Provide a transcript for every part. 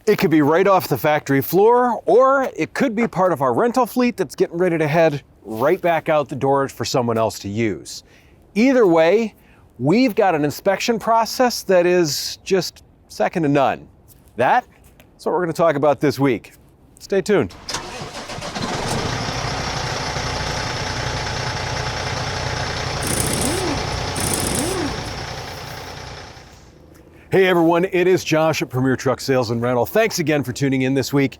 It could be right off the factory floor, or it could be part of our rental fleet that's getting ready to head right back out the door for someone else to use. Either way, we've got an inspection process that is just second to none. That's what we're going to talk about this week. Stay tuned. Hey everyone, it is Josh at Premier Truck Sales and Rental. Thanks again for tuning in this week.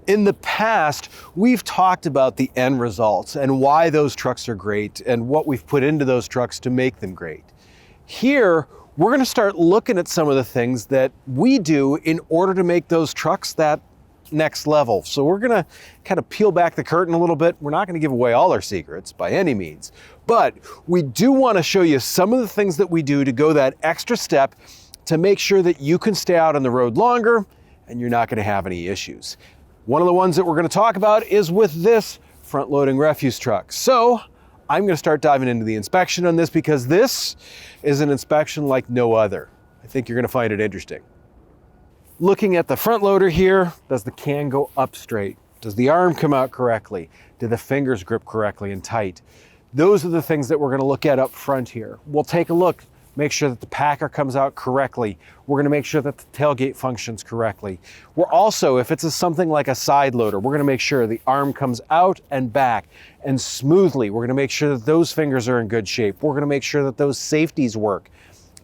In the past, we've talked about the end results and why those trucks are great and what we've put into those trucks to make them great. Here, we're going to start looking at some of the things that we do in order to make those trucks that next level. So we're going to kind of peel back the curtain a little bit. We're not going to give away all our secrets by any means, but we do want to show you some of the things that we do to go that extra step to make sure that you can stay out on the road longer and you're not going to have any issues. One of the ones that we're going to talk about is with this front-loading refuse truck. So I'm going to start diving into the inspection on this because this is an inspection like no other. I think you're going to find it interesting. Looking at the front loader here, does the can go up straight? Does the arm come out correctly? Do the fingers grip correctly and tight? Those are the things that we're going to look at up front here. We'll take a look. Make sure that the packer comes out correctly. We're going to make sure that the tailgate functions correctly. We're also, if it's something like a side loader, we're going to make sure the arm comes out and back and smoothly. We're going to make sure that those fingers are in good shape. We're going to make sure that those safeties work.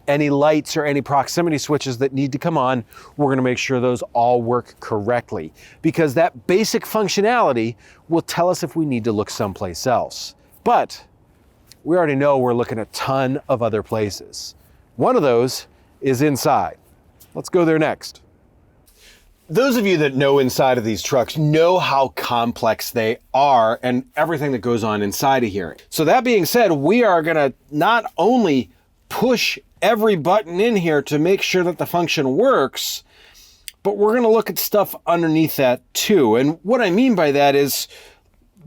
Any lights or any proximity switches that need to come on, we're going to make sure those all work correctly, because that basic functionality will tell us if we need to look someplace else. But we already know we're looking at a ton of other places. One of those is inside. Let's go there next. Those of you that know inside of these trucks know how complex they are and everything that goes on inside of here. So that being said, we are gonna not only push every button in here to make sure that the function works, but we're gonna look at stuff underneath that too. And what I mean by that is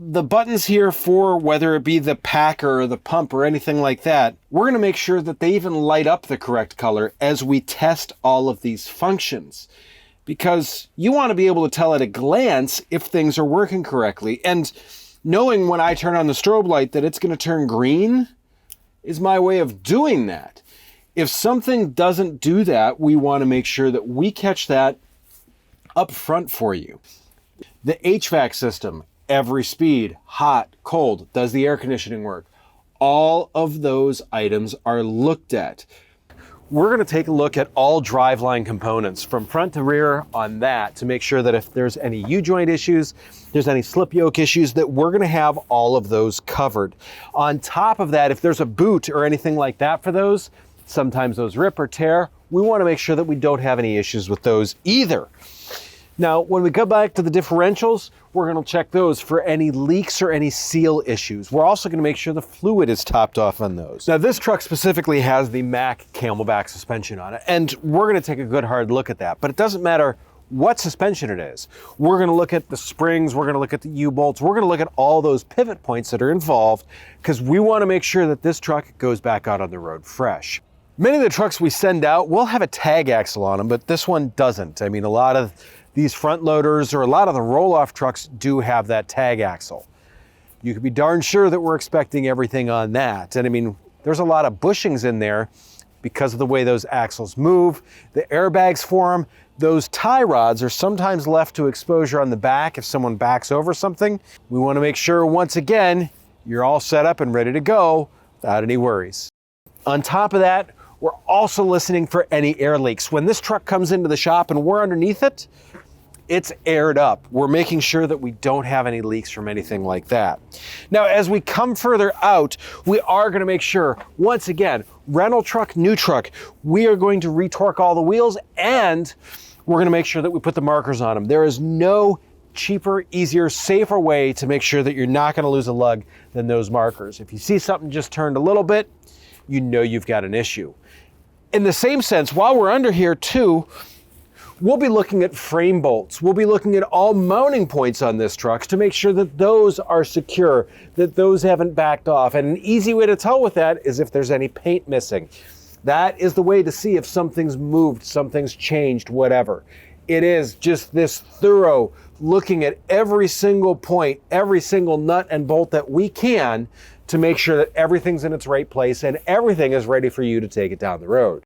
the buttons here for whether it be the packer or the pump or anything like that, we're going to make sure that they even light up the correct color as we test all of these functions. Because you want to be able to tell at a glance if things are working correctly. And knowing when I turn on the strobe light that it's going to turn green is my way of doing that. If something doesn't do that, we want to make sure that we catch that up front for you. The HVAC system, every speed, hot, cold, does the air conditioning work? All of those items are looked at. We're going to take a look at all Driveline components from front to rear on that to make sure that if there's any U-joint issues, there's any slip yoke issues, that we're going to have all of those covered. On top of that, if there's a boot or anything like that for those, sometimes those rip or tear, we want to make sure that we don't have any issues with those either. Now, when we go back to the differentials, we're going to check those for any leaks or any seal issues. We're also going to make sure the fluid is topped off on those. Now, this truck specifically has the Mack Camelback suspension on it, and we're going to take a good hard look at that. But it doesn't matter what suspension it is. We're going to look at the springs, we're going to look at the U-bolts, we're going to look at all those pivot points that are involved, because we want to make sure that this truck goes back out on the road fresh. Many of the trucks we send out will have a tag axle on them, but this one doesn't. I mean, a lot of these front loaders or a lot of the roll-off trucks do have that tag axle. You can be darn sure that we're expecting everything on that. And I mean, there's a lot of bushings in there because of the way those axles move, the airbags for them. Those tie rods are sometimes left to exposure on the back if someone backs over something. We want to make sure, once again, you're all set up and ready to go without any worries. On top of that, we're also listening for any air leaks. When this truck comes into the shop and we're underneath it, it's aired up. We're making sure that we don't have any leaks from anything like that. Now, as we come further out, we are going to make sure, once again, rental truck, new truck, we are going to retorque all the wheels, and we're going to make sure that we put the markers on them. There is no cheaper, easier, safer way to make sure that you're not going to lose a lug than those markers. If you see something just turned a little bit, you know you've got an issue. In the same sense, while we're under here too, we'll be looking at frame bolts. We'll be looking at all mounting points on this truck to make sure that those are secure, that those haven't backed off. And an easy way to tell with that is if there's any paint missing. That is the way to see if something's moved, something's changed, whatever. It is just this thorough looking at every single point, every single nut and bolt that we can to make sure that everything's in its right place and everything is ready for you to take it down the road.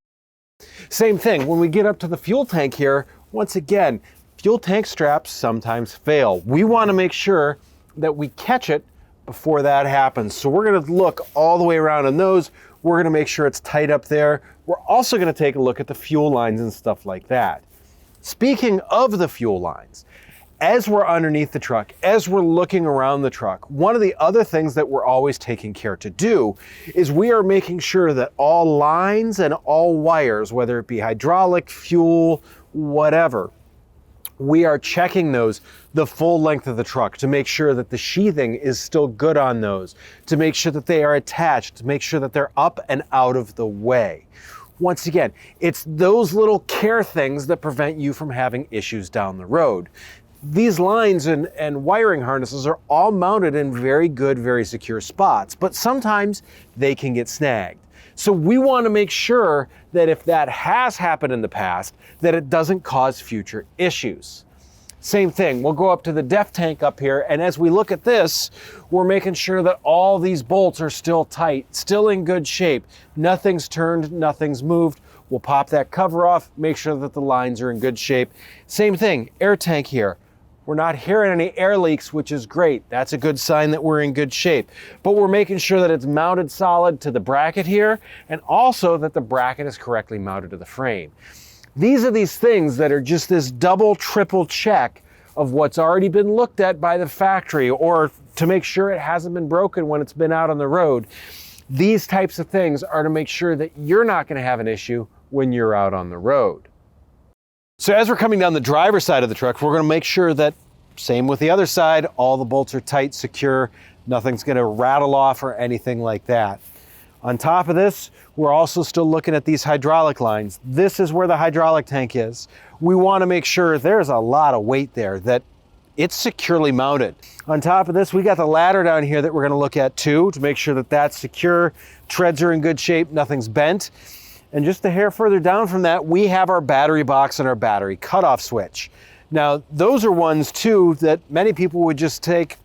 Same thing, when we get up to the fuel tank here, once again, fuel tank straps sometimes fail. We want to make sure that we catch it before that happens. So we're going to look all the way around on those. We're going to make sure it's tight up there. We're also going to take a look at the fuel lines and stuff like that. Speaking of the fuel lines, as we're underneath the truck, as we're looking around the truck, one of the other things that we're always taking care to do is we are making sure that all lines and all wires, whether it be hydraulic, fuel, whatever, we are checking those the full length of the truck to make sure that the sheathing is still good on those, to make sure that they are attached, to make sure that they're up and out of the way. Once again, it's those little care things that prevent you from having issues down the road. These lines and wiring harnesses are all mounted in very good, very secure spots, but sometimes they can get snagged. So we want to make sure that if that has happened in the past, that it doesn't cause future issues. Same thing, we'll go up to the def tank up here, and as we look at this, we're making sure that all these bolts are still tight, still in good shape. Nothing's turned, nothing's moved. We'll pop that cover off, make sure that the lines are in good shape. Same thing, air tank here. We're not hearing any air leaks, which is great. That's a good sign that we're in good shape. But we're making sure that it's mounted solid to the bracket here, and also that the bracket is correctly mounted to the frame. These are these things that are just this double, triple check of what's already been looked at by the factory, or to make sure it hasn't been broken when it's been out on the road. These types of things are to make sure that you're not going to have an issue when you're out on the road. So as we're coming down the driver's side of the truck, we're going to make sure that, same with the other side, all the bolts are tight, secure, nothing's going to rattle off or anything like that. On top of this, we're also still looking at these hydraulic lines. This is where the hydraulic tank is. We want to make sure there's a lot of weight there, that it's securely mounted. On top of this, we got the ladder down here that we're going to look at too, to make sure that that's secure, treads are in good shape, nothing's bent. And just a hair further down from that, we have our battery box and our battery cutoff switch. Now, those are ones too that many people would just take,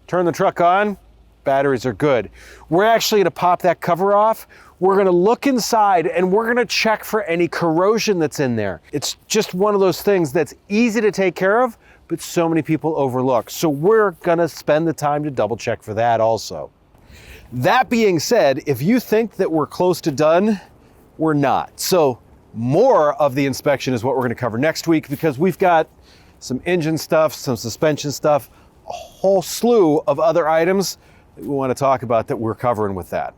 turn the truck on, batteries are good. We're actually going to pop that cover off. We're going to look inside and we're going to check for any corrosion that's in there. It's just one of those things that's easy to take care of, but so many people overlook. So we're going to spend the time to double check for that also. That being said, if you think that we're close to done, we're not. So more of the inspection is what we're going to cover next week, because we've got some engine stuff, some suspension stuff, a whole slew of other items that we want to talk about that we're covering with that.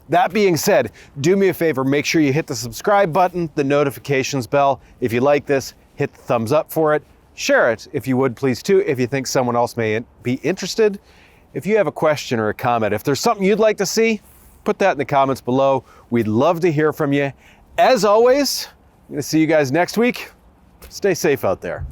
That being said, do me a favor, make sure you hit the subscribe button, the notifications bell. If you like this, hit the thumbs up for it. Share it if you would please too, if you think someone else may be interested. If you have a question or a comment, if there's something you'd like to see, put that in the comments below. We'd love to hear from you. As always, I'm going to see you guys next week. Stay safe out there.